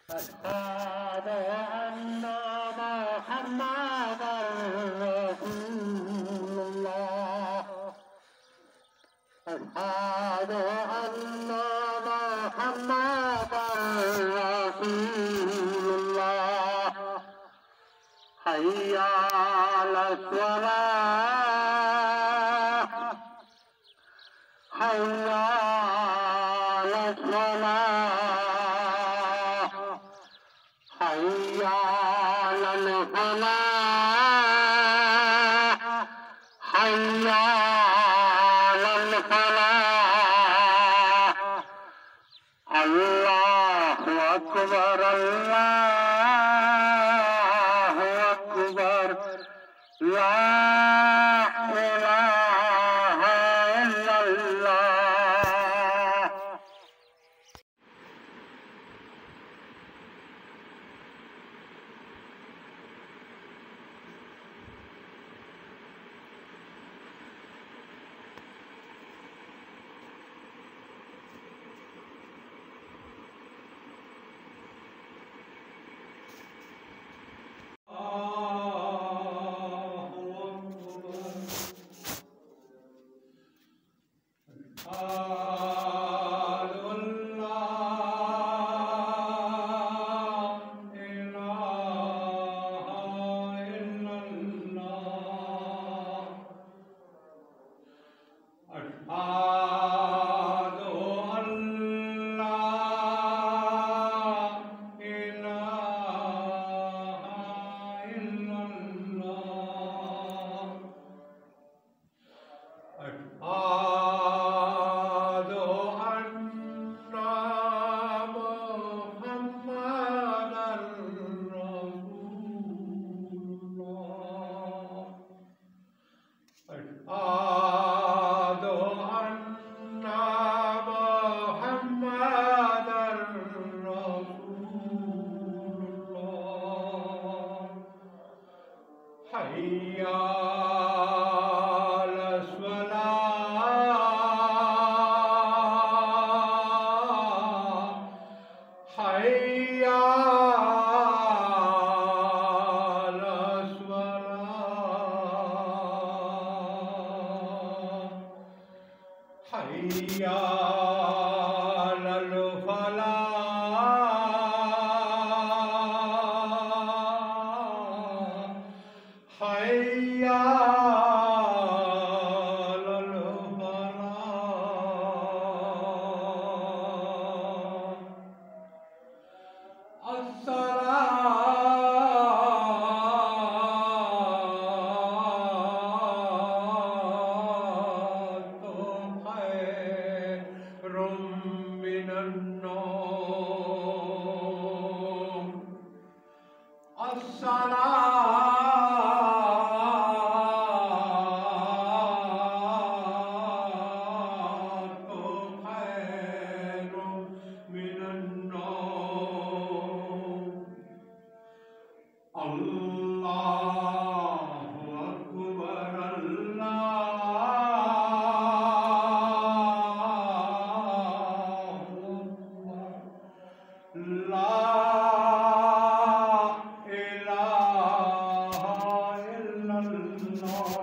أشهد أن محمدًا رسول الله. أشهد أن محمدًا رسول الله. حي على الصلاة، حي على الصلاة، حي على الفلاح، حي على الفلاح. الله أكبر، الله أكبر، لا إله إلا الله. حي على الصلاة، حي على الصلاة، حي على الفلاح، حي على الفلاح. الصلاة خير من النوم. خير من النوم. الله أكبر، الله أكبر، لا إله إلا الله.